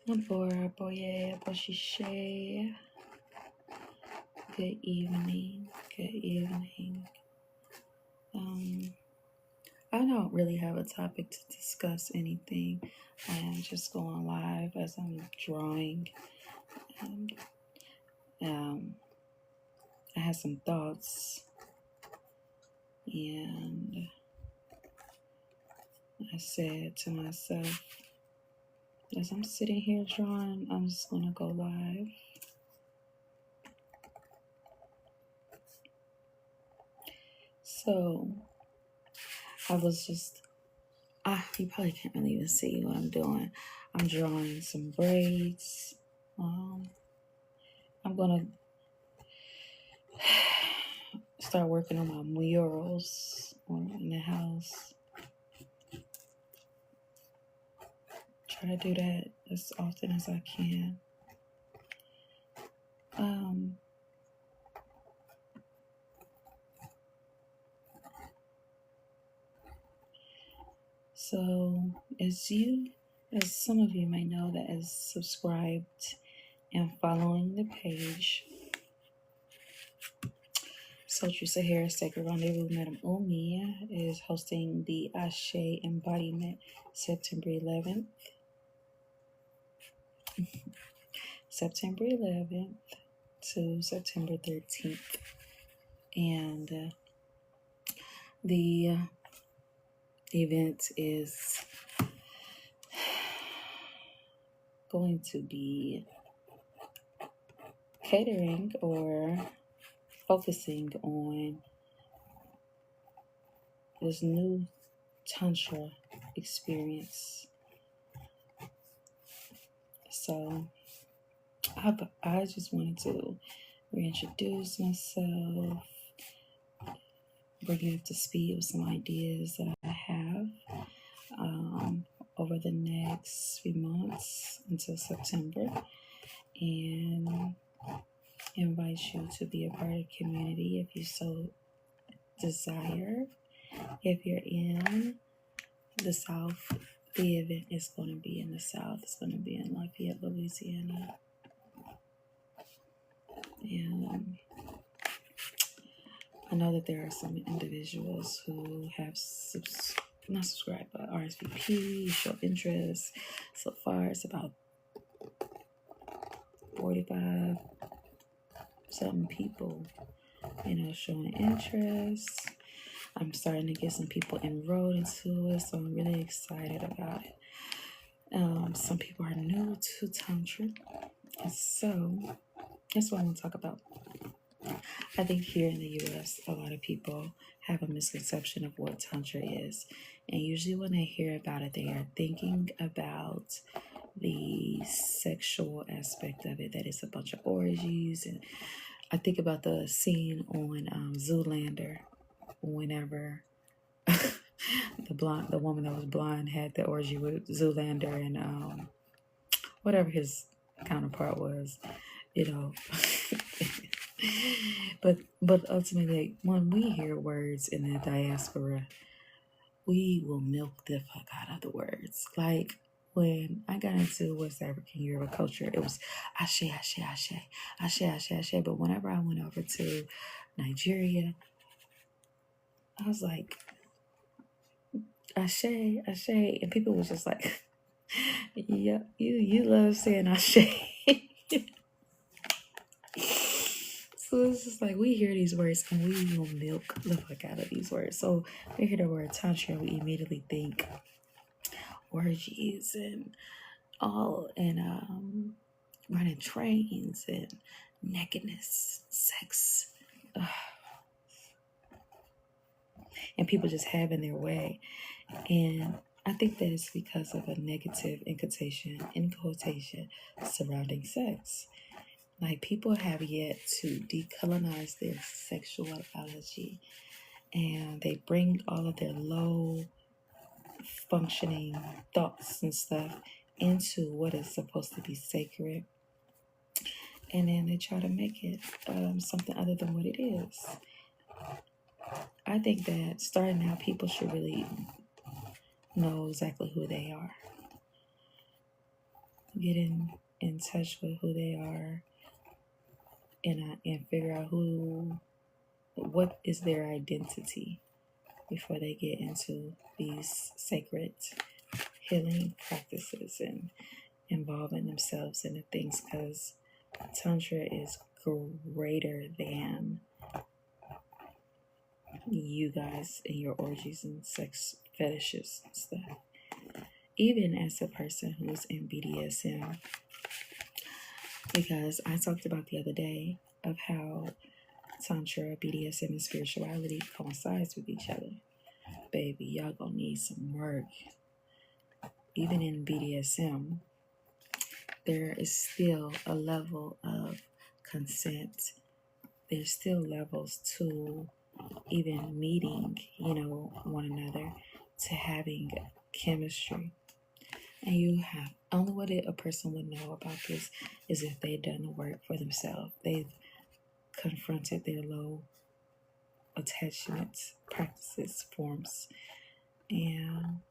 Bora Boye Boshishe. Good evening. Good evening. I don't really have a topic to discuss anything. I am just going live as I'm drawing. And, I had some thoughts, and I said to myself, as I'm sitting here drawing, I'm just going to go live. So I was just, you probably can't really even see what I'm doing. I'm drawing some braids. I'm going to start working on my murals in the house. Try to do that as often as I can. So as some of you may know that is subscribed and following the page, Sultry Sahara Sacred Rendezvous, Madam Omi is hosting the Ashe Embodiment September 11th. September 11th to September 13th. And the event is going to be catering or focusing on this new Tantra experience. So I just wanted to reintroduce myself, bring you up to speed with some ideas that I have over the next few months until September, and invite you to be a part of the community if you so desire. If you're in the South, the event is going to be in the South. It's going to be in Lafayette, Louisiana. And I know that there are some individuals who have not subscribed, but RSVP, show interest. So far, it's about 45 something people, showing interest. I'm starting to get some people enrolled into it, so I'm really excited about it. Some people are new to Tantra, and so that's what I want to talk about. I think here in the U.S., a lot of people have a misconception of what Tantra is. And usually when they hear about it, they are thinking about the sexual aspect of it, that it's a bunch of orgies. And I think about the scene on Zoolander, whenever the woman that was blind had the orgy with Zoolander and whatever his counterpart was, But ultimately, when we hear words in the diaspora, we will milk the fuck out of the words. Like when I got into West African Yoruba culture, it was ashe, ashe, ashe, ashe, ashe, ashe. But whenever I went over to Nigeria, I was like, ashe, ashe, and people was just like, yeah, you love saying ashe. So it's just like we hear these words and we will milk the fuck out of these words. So we hear the word tantra, we immediately think orgies and running trains and nakedness, sex, and people just having their way. And I think that it's because of a negative inculcation surrounding sex. Like people have yet to decolonize their sexuality, and they bring all of their low functioning thoughts and stuff into what is supposed to be sacred, and then they try to make it something other than what it is. I think that starting out, people should really know exactly who they are. get in touch with who they are, and figure out what is their identity before they get into these sacred healing practices and involving themselves in the things, because Tantra is greater than you guys and your orgies and sex fetishes and stuff. Even as a person who's in BDSM, because I talked about the other day of how Tantra, BDSM, and spirituality coincides with each other. Baby, y'all gonna need some work. Even in BDSM, there is still a level of consent. There's still levels to even meeting, one another, to having chemistry. And you have only what a person would know about this is if they've done the work for themselves. They've confronted their low attachments, practices, forms, and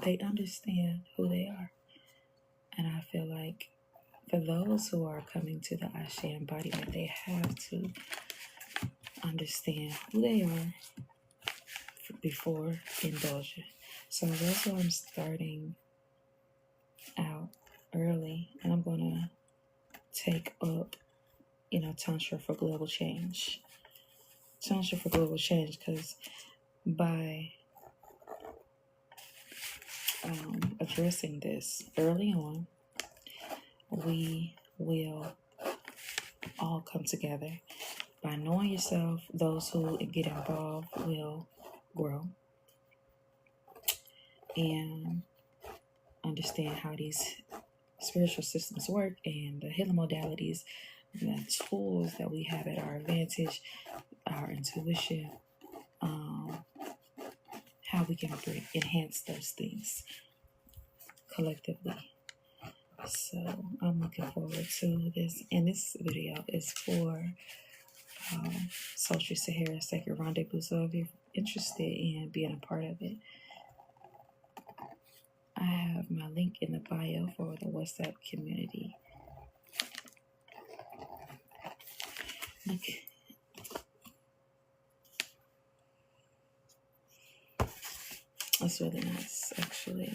they understand who they are. And I feel like for those who are coming to the Ashe embodiment, they have to understand who they are before indulging. So that's why I'm starting out early, and I'm gonna take up, Tantra for global change. Tantra for global change, because by addressing this early on, we will all come together. By knowing yourself, those who get involved will grow and understand how these spiritual systems work and the healing modalities, the tools that we have at our advantage, our intuition, how we can enhance those things collectively. So I'm looking forward to this. And this video is for Sultry Sahara Sacred Rendezvous. So if you're interested in being a part of it, I have my link in the bio for the WhatsApp community. Okay. That's really nice, actually.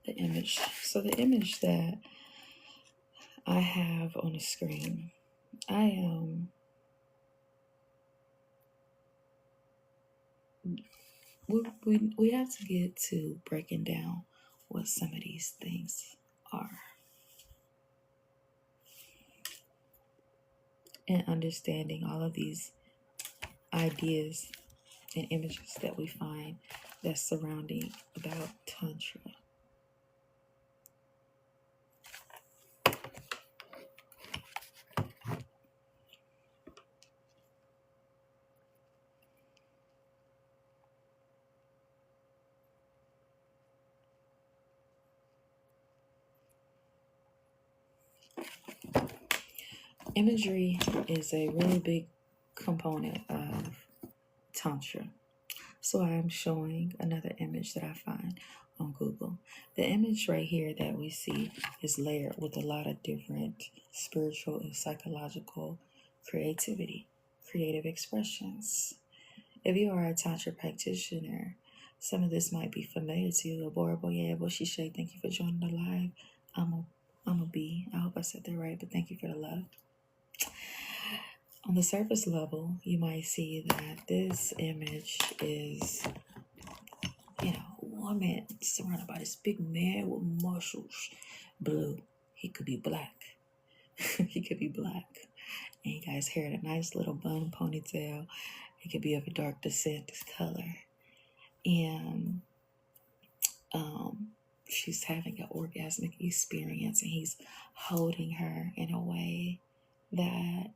The image. So the image that I have on the screen, we have to get to breaking down what some of these things are and understanding all of these ideas and images that we find that's surrounding about Tantra. Imagery is a really big component of Tantra. So I'm showing another image that I find on Google. The image right here that we see is layered with a lot of different spiritual and psychological creativity, creative expressions. If you are a Tantra practitioner, some of this might be familiar to you. Abora Boshi Shay, thank you for joining the live. I'm a B. I hope I said that right, but thank you for the love. On the surface level, you might see that this image is, a woman surrounded by this big man with muscles. Blue. He could be black. He could be black. And he got his hair in a nice little bun ponytail. It could be of a dark descent color. And she's having an orgasmic experience, and he's holding her in a way that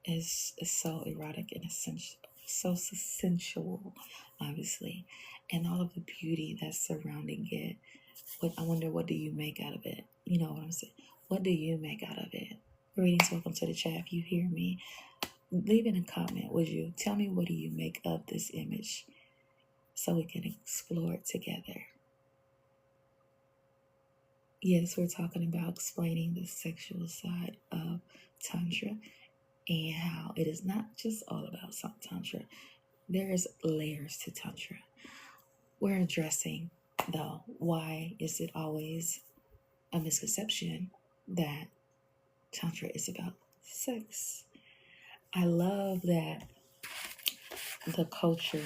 is so erotic and essential, so sensual, obviously, and all of the beauty that's surrounding it. I wonder, what do you make out of it? You know what I'm saying? What do you make out of it? Greetings, welcome to the chat. If you hear me, leave in a comment, would you? Tell me, what do you make of this image so we can explore it together? Yes, we're talking about explaining the sexual side of Tantra and how it is not just all about Tantra. There's layers to Tantra. We're addressing, though, why is it always a misconception that Tantra is about sex? I love that the culture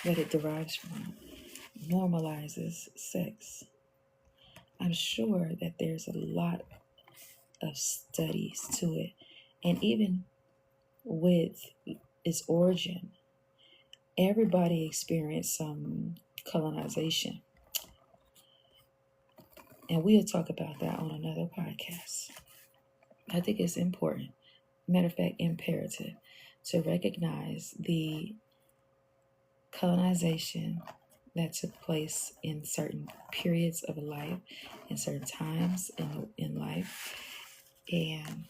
that it derives from normalizes sex. I'm sure that there's a lot of studies to it. And even with its origin, everybody experienced some colonization. And we'll talk about that on another podcast. I think it's important, matter of fact, imperative, to recognize the colonization that took place in certain periods of life, in certain times in life, and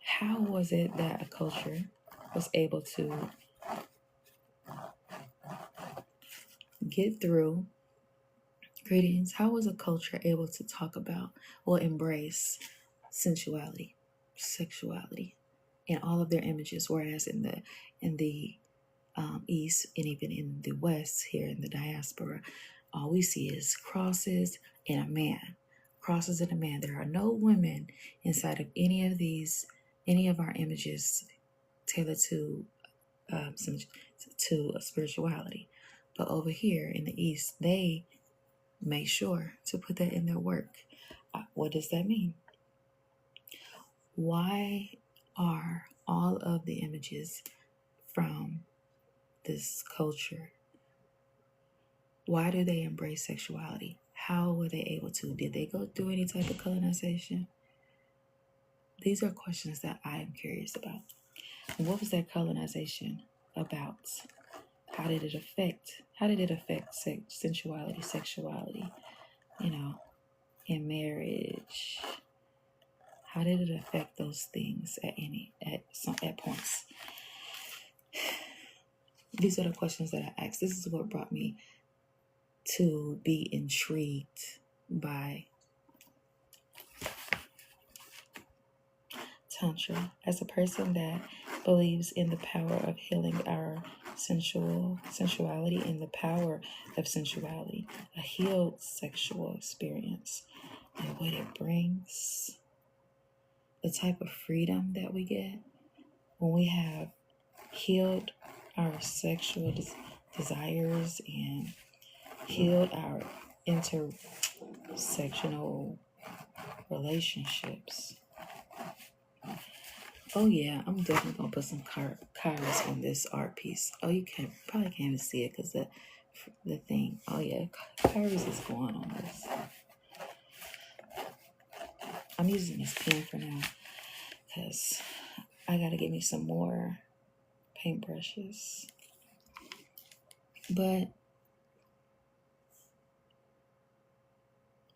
how was it that a culture was able to get through greetings? How was a culture able to talk about or embrace sensuality, sexuality, in all of their images, whereas in the East and even in the West, here in the diaspora, all we see is crosses and a man. Crosses and a man. There are no women inside of any of our images tailored to to a spirituality. But over here in the East, they make sure to put that in their work. What does that mean? Why are all of the images from this culture, why do they embrace sexuality? How were they able to? Did they go through any type of colonization? These are questions that I am curious about. And what was that colonization about? How did it affect? How did it affect sensuality, sexuality? In marriage. How did it affect those things at points? These are the questions that I asked. This is what brought me to be intrigued by Tantra. As a person that believes in the power of healing our sensuality and the power of sensuality, a healed sexual experience, and what it brings, the type of freedom that we get when we have healed our sexual desires and healed our intersectional relationships. Oh yeah, I'm definitely gonna put some kairos on this art piece. Oh, you probably can't even see it because the thing. Oh yeah, kairos is going on this. I'm using this pen for now because I gotta get me some more paintbrushes. But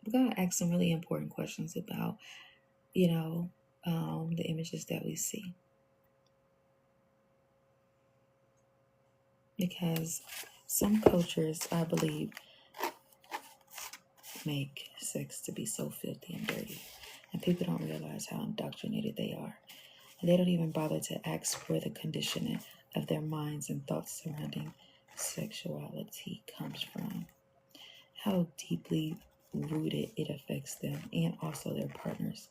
we're gonna ask some really important questions about, the images that we see. Because some cultures, I believe, make sex to be so filthy and dirty. And people don't realize how indoctrinated they are. And they don't even bother to ask where the conditioning of their minds and thoughts surrounding sexuality comes from. How deeply rooted it affects them and also their partners.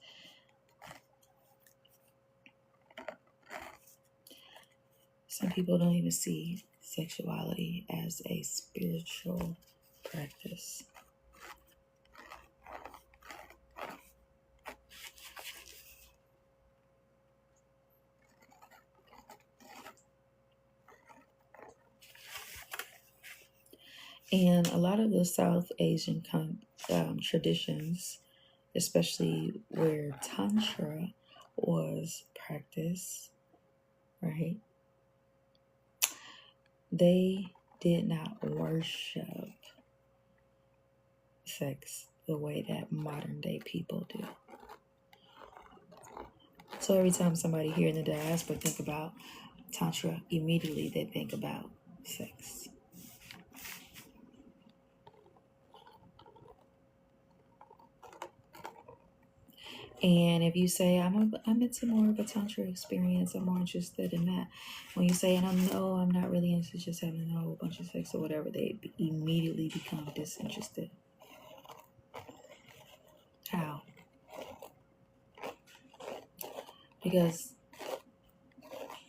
Some people don't even see sexuality as a spiritual practice. And a lot of the South Asian traditions, especially where Tantra was practiced, right? They did not worship sex the way that modern day people do. So every time somebody here in the diaspora think about Tantra, immediately they think about sex. And if you say, I'm into more of a Tantra experience, I'm more interested in that. When you say, and I'm not really into just having a whole bunch of sex or whatever, they immediately become disinterested. How? Because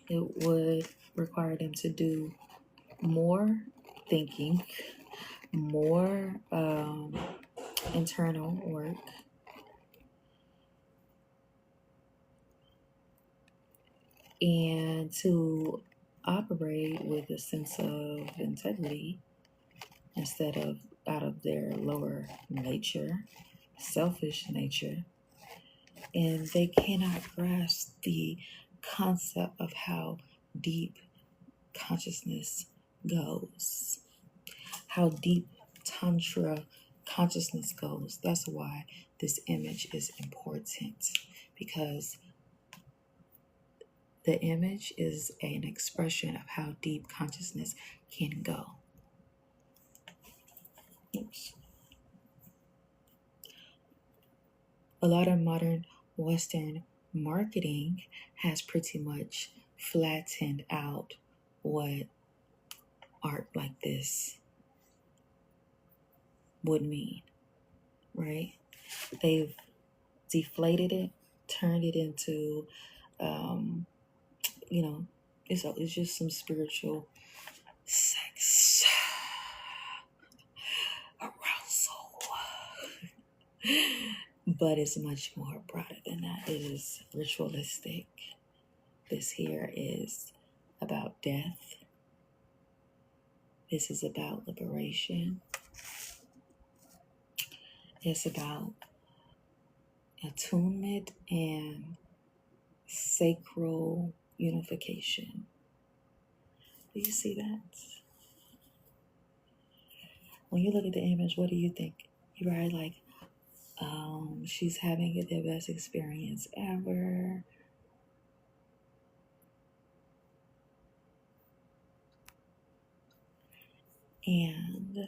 it would require them to do more thinking, more internal work, and to operate with a sense of integrity instead of out of their lower nature, selfish nature. And they cannot grasp the concept of how deep consciousness goes, how deep Tantra consciousness goes. That's why this image is important, because the image is an expression of how deep consciousness can go. Oops. A lot of modern Western marketing has pretty much flattened out what art like this would mean, right? They've deflated it, turned it into, you know, it's just some spiritual sex arousal. But it's much more broader than that. It is ritualistic. This here is about death. This is about liberation. It's about attunement and sacral unification. Do you see that? When you look at the image, what do you think? You're right, like, she's having the best experience ever. And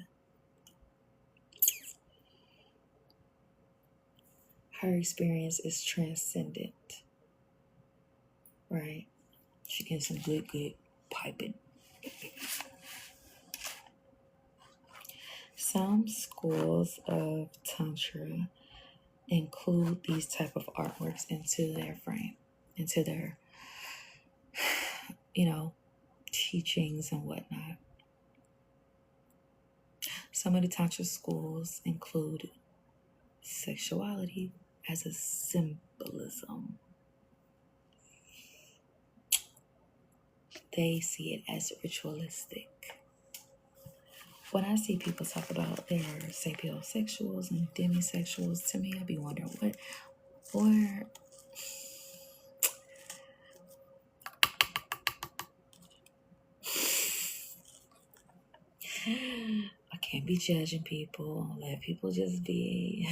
her experience is transcendent, right? She gets some good piping. Some schools of Tantra include these type of artworks into their frame, into their, teachings and whatnot. Some of the Tantra schools include sexuality as a symbolism. They see it as ritualistic. When I see people talk about their sapiosexuals and demisexuals, to me, I be wondering I can't be judging people. Let people just be.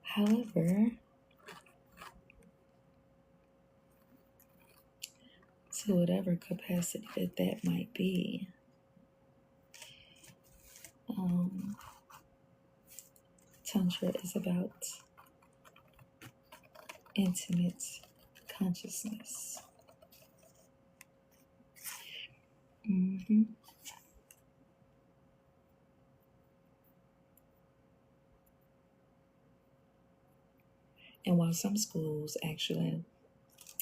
However, to whatever capacity that might be, Tantra is about intimate consciousness. And while some schools actually,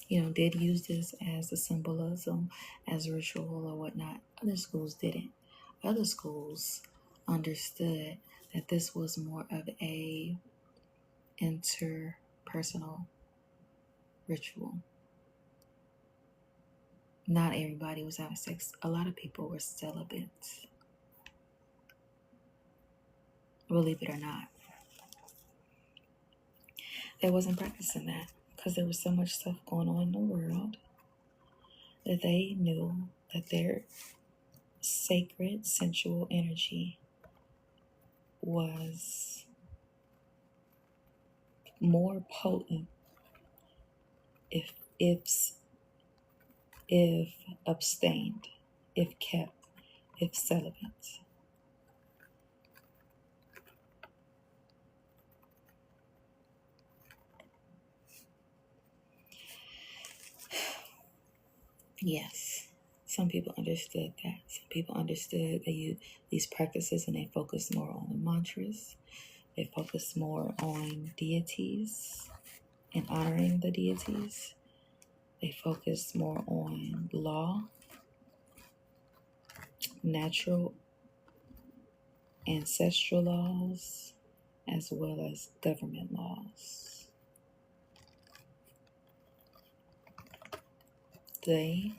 did use this as a symbolism, as a ritual or whatnot, other schools didn't. Other schools understood that this was more of a interpersonal ritual. Not everybody was having sex. A lot of people were celibate. Believe it or not. They wasn't practicing that because there was so much stuff going on in the world that they knew that their sacred sensual energy was more potent if abstained, if kept, if celibate. Yes, some people understood that. Some people understood these practices and they focused more on the mantras. They focused more on deities and honoring the deities. They focused more on law, natural ancestral laws, as well as government laws. They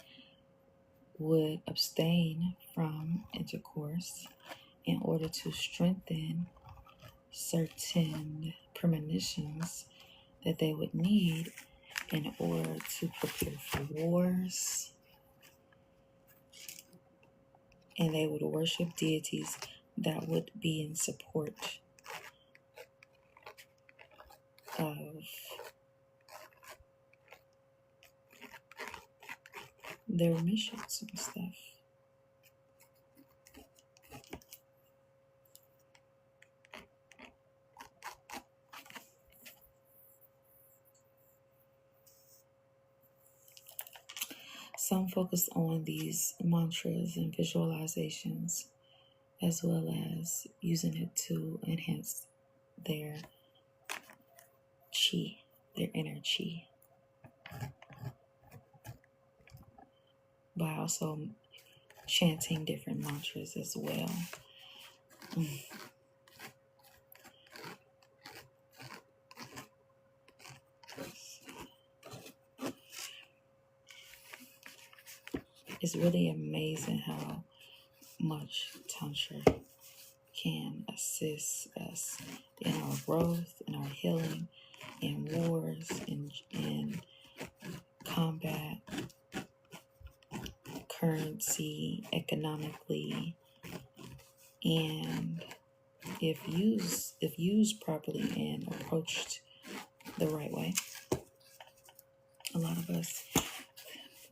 would abstain from intercourse in order to strengthen certain premonitions that they would need in order to prepare for wars. And they would worship deities that would be in support of their missions and stuff. Some focus on these mantras and visualizations, as well as using it to enhance their chi, their inner chi, by also chanting different mantras as well. It's really amazing how much Tantra can assist us in our growth, in our healing, in wars, in combat, currency, economically, and if used properly and approached the right way, a lot of us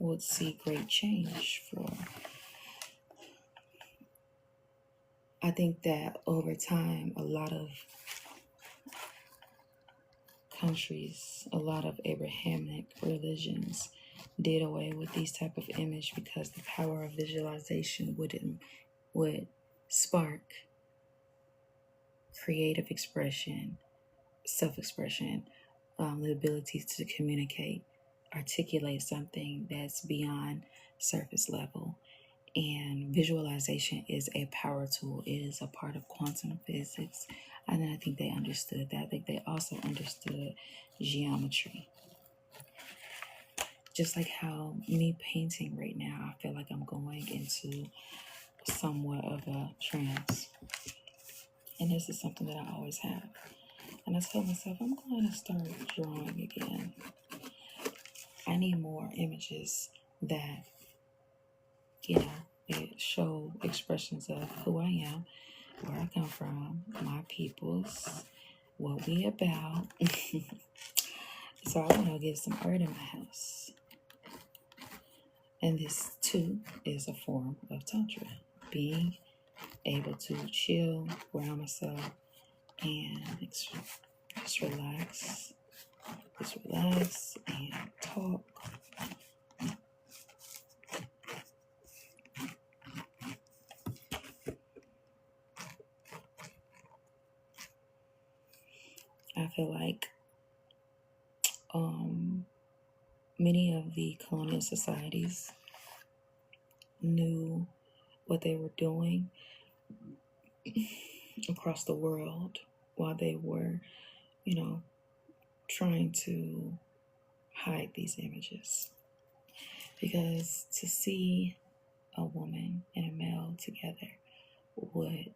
would see great change. I think that over time, a lot of countries, a lot of Abrahamic religions did away with these type of image because the power of visualization would spark creative expression, self-expression, the ability to communicate, articulate something that's beyond surface level. And visualization is a power tool. It is a part of quantum physics. And I think they understood that. I think they also understood geometry. Just like how me painting right now, I feel like I'm going into somewhat of a trance. And this is something that I always have. And I told myself, I'm going to start drawing again. I need more images that, they show expressions of who I am, where I come from, my peoples, what we about. So I want to get some art in my house. And this too is a form of Tantra. Being able to chill, ground myself, and just relax. Just relax and talk. I feel like many of the colonial societies knew what they were doing across the world while they were, trying to hide these images. Because to see a woman and a male together would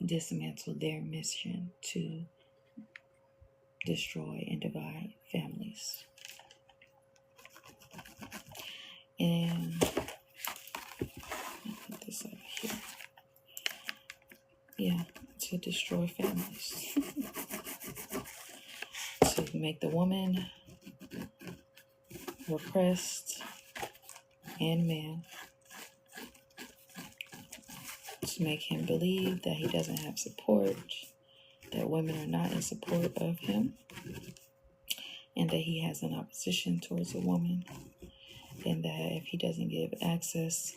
dismantle their mission to destroy and divide families. And put this over here. Yeah, to destroy families. To make the woman repressed and man. To make him believe that he doesn't have support, that women are not in support of him, and that he has an opposition towards a woman, and that if he doesn't get access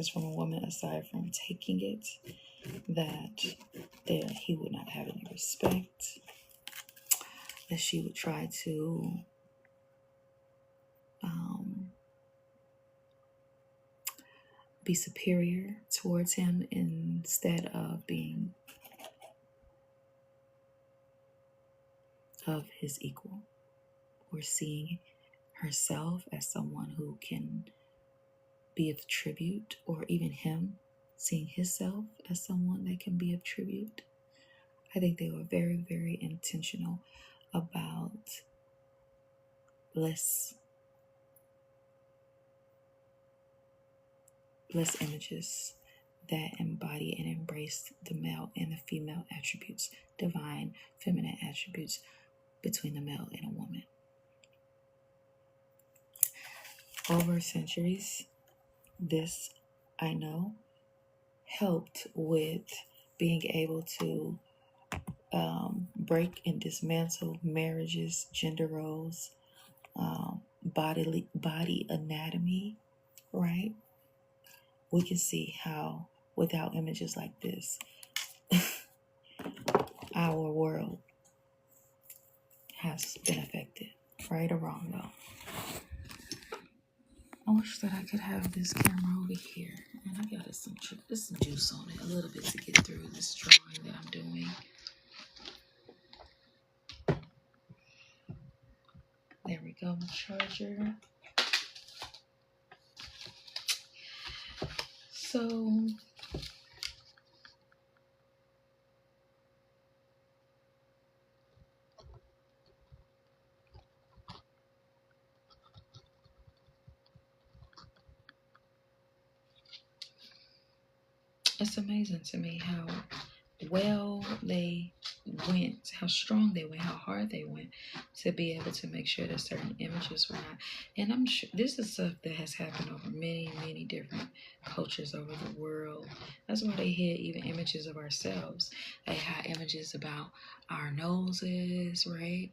from a woman aside from taking it, that he would not have any respect, that she would try to be superior towards him instead of being of his equal, or seeing herself as someone who can be of tribute, or even him seeing himself as someone that can be of tribute. I think they were very, very intentional about less images that embody and embrace the male and the female attributes, divine feminine attributes between the male and a woman. Over centuries, this, I know, helped with being able to break and dismantle marriages, gender roles, body anatomy, right? We can see how without images like this, our world has been affected, right or wrong though. I wish that I could have this camera over here, and I got some juice on it, a little bit to get through this drawing that I'm doing. There we go, my charger. So it's amazing to me how well they went, how strong they went, how hard they went to be able to make sure that certain images were not. And I'm sure this is stuff that has happened over many, many different cultures over the world. That's why they hid even images of ourselves. They had images about our noses, right?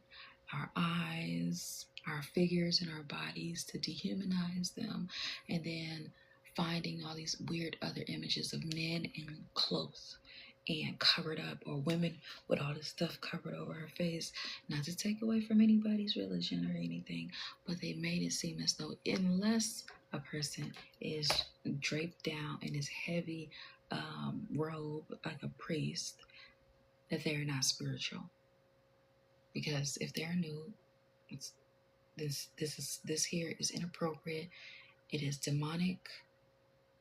Our eyes, our figures, and our bodies to dehumanize them. And then finding all these weird other images of men in clothes and covered up, or women with all this stuff covered over her face. Not to take away from anybody's religion or anything, but they made it seem as though unless a person is draped down in this heavy robe like a priest, that they're not spiritual. Because if they're nude, this here is inappropriate. It is demonic.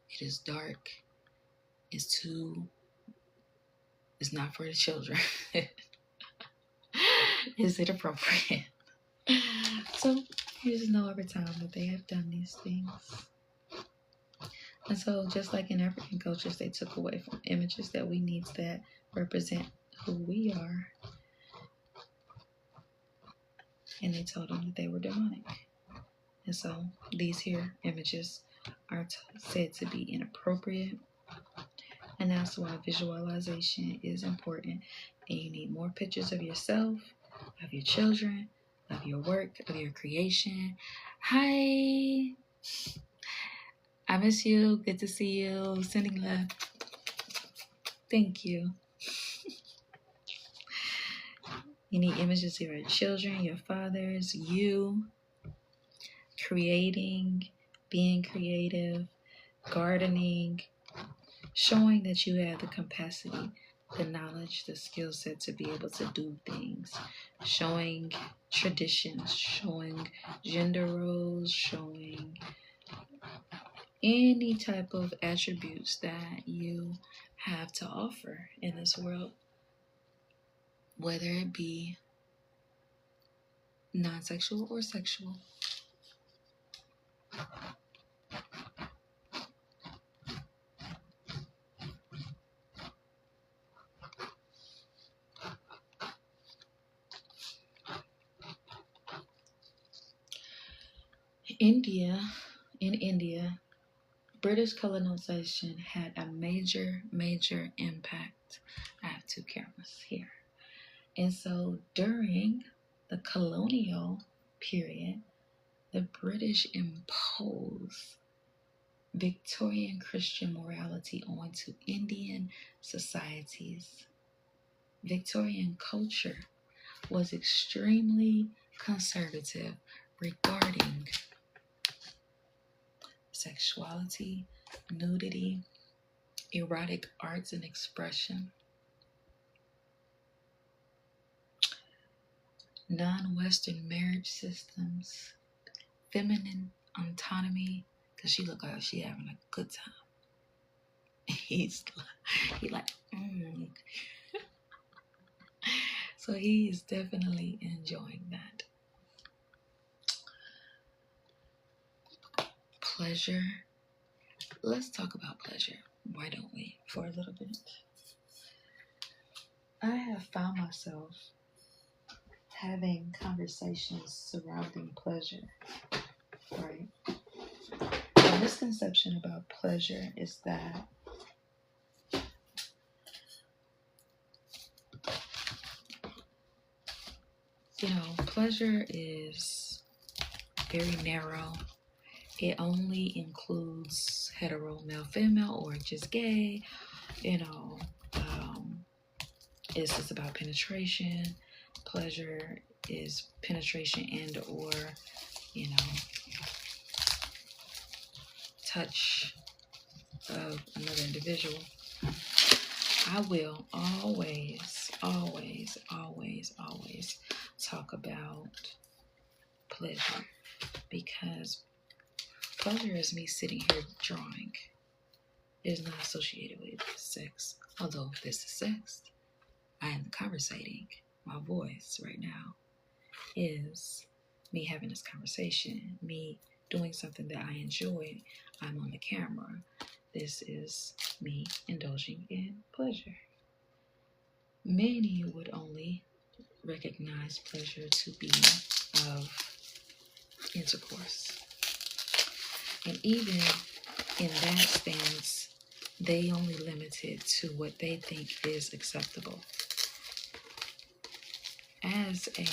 It is dark. It's not for the children. Is it appropriate? So you just know over time that they have done these things. And so just like in African cultures, they took away from images that we need that represent who we are. And they told them that they were demonic. And so these here images are said to be inappropriate. And that's why visualization is important. And you need more pictures of yourself, of your children, of your work, of your creation. Hi, I miss you. Good to see you. Sending love. Thank you. You need images of your children, your fathers, you creating, being creative, gardening, showing that you have the capacity, the knowledge, the skill set to be able to do things, showing traditions, showing gender roles, showing any type of attributes that you have to offer in this world, whether it be non-sexual or sexual. In India, British colonization had a major, major impact. I have two cameras here. And so during the colonial period, the British imposed Victorian Christian morality onto Indian societies. Victorian culture was extremely conservative regarding sexuality, nudity, erotic arts and expression, non-Western marriage systems, feminine autonomy, because she looked like she having a good time. He like, So he is definitely enjoying that. Pleasure. Let's talk about pleasure. Why don't we? For a little bit. I have found myself having conversations surrounding pleasure, right? The misconception about pleasure is that pleasure is very narrow. It only includes hetero, male, female, or just gay. It's just about penetration. Pleasure is penetration and or, touch of another individual. I will always talk about pleasure, because pleasure is me sitting here drawing. It is not associated with sex, although this is sex. I am conversating. My voice right now is me having this conversation, me doing something that I enjoy. I'm on the camera. This is me indulging in pleasure. Many would only recognize pleasure to be of intercourse. And even in that stance, they only limit it to what they think is acceptable. As a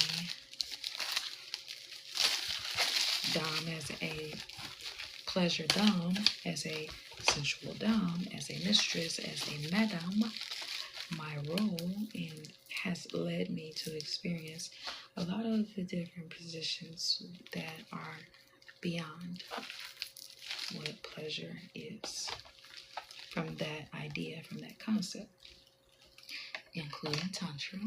dom, as a pleasure dom, as a sensual dom, as a mistress, as a madam, my role has led me to experience a lot of the different positions that are beyond what pleasure is, from that idea, from that concept, including Tantra.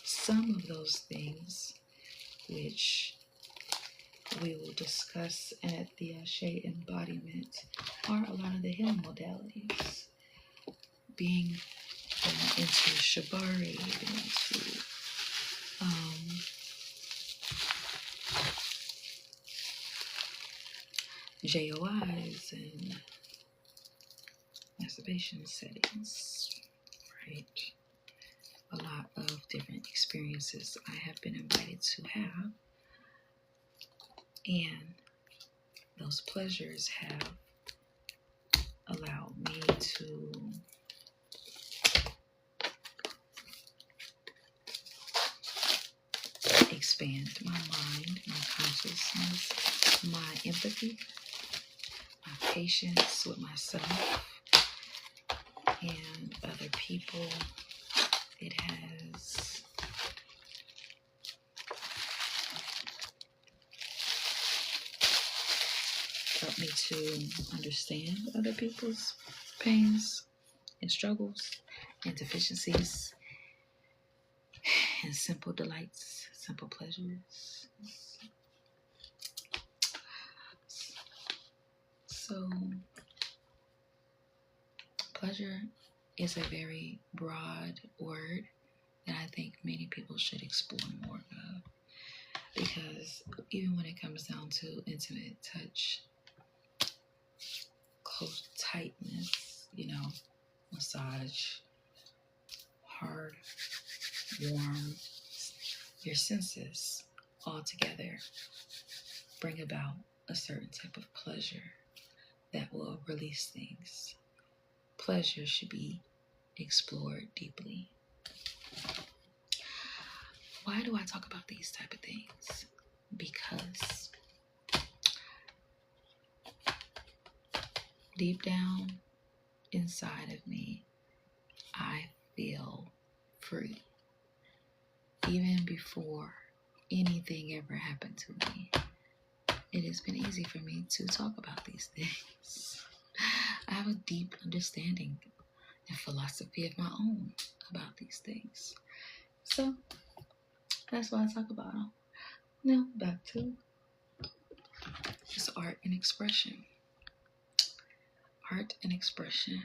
Some of those things which we will discuss at the Embodiment are a lot of the healing modalities. Being into Shibari, into JOIs and masturbation settings, right? A lot of different experiences I have been invited to have, and those pleasures have allowed me to expand my mind, my consciousness, my empathy, my patience with myself and other people. It has helped me to understand other people's pains and struggles and deficiencies and simple delights, simple pleasures. So, pleasure is a very broad word that I think many people should explore more of, because even when it comes down to intimate touch, close tightness, massage, hard, warm, your senses all together bring about a certain type of pleasure that will release things. Pleasure should be explored deeply. Why do I talk about these type of things? Because deep down inside of me, I feel free. Even before anything ever happened to me, it has been easy for me to talk about these things. I have a deep understanding and philosophy of my own about these things. So that's why I talk about them. Now back to just art and expression. Art and expression.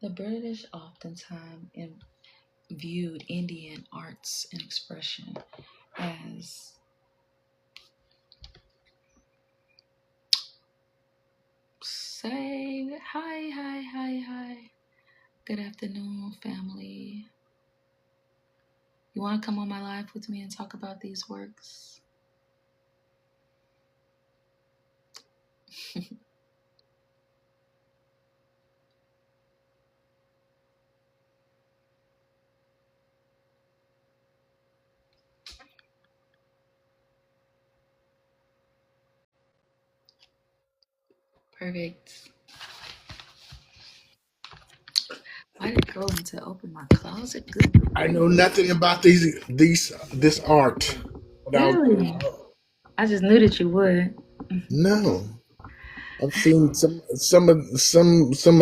The British oftentimes viewed Indian arts and expression as say hi. Good afternoon, family. You want to come on my live with me and talk about these works? Perfect. Why did it go into open my closet? Good I grief. know nothing about this art. But Really? I just knew that you would. no, I've seen some of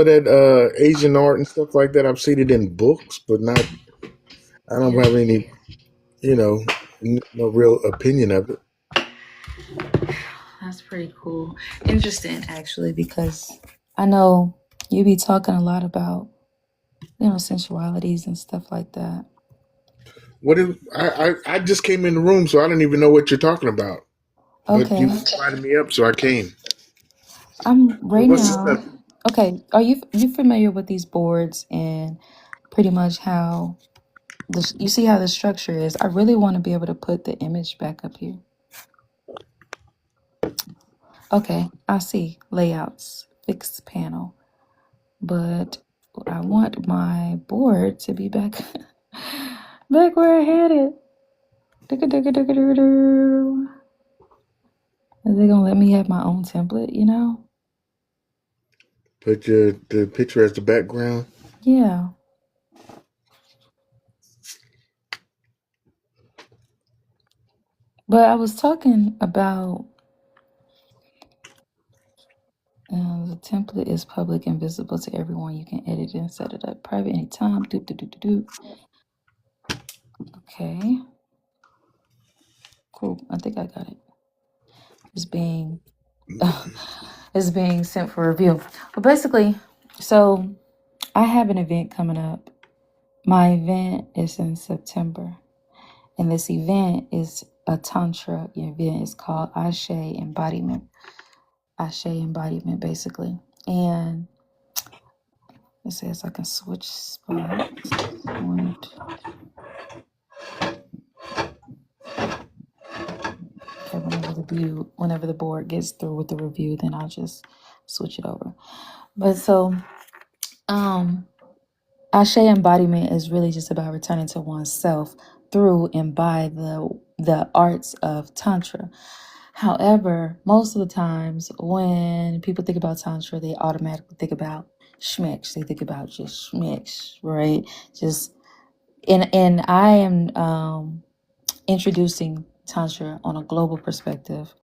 that Asian art and stuff like that. I've seen it in books, but not. I don't Yeah. have any, you know, no real opinion of it. That's pretty cool. Interesting, actually, because I know you be talking a lot about, sensualities and stuff like that. I just came in the room, so I don't even know what you're talking about. But Okay. you invited me up, so I came. I'm So right what's the now. subject? Okay. Are you familiar with these boards and pretty much how you see how the structure is? I really want to be able to put the image back up here. Okay. I see layouts, fixed panel, but I want my board to be back back where I had it. Are they gonna let me have my own template? Put the picture as the background. Yeah. But I was talking about the template is public and visible to everyone. You can edit it and set it up private anytime. Do. Okay. Cool. I think I got it. It's being it's being sent for review. But basically, so I have an event coming up. My event is in September. And this event is a Tantra event. It's called Ashe Embodiment. Ashe Embodiment, basically. And it says I can switch spots. One, okay, whenever the board gets through with the review, then I'll just switch it over. But so, Ashe embodiment is really just about returning to oneself through and by the arts of Tantra. However, most of the times when people think about Tantra, they automatically think about schmicks. They think about just schmicks, right? Just and I am introducing Tantra on a global perspective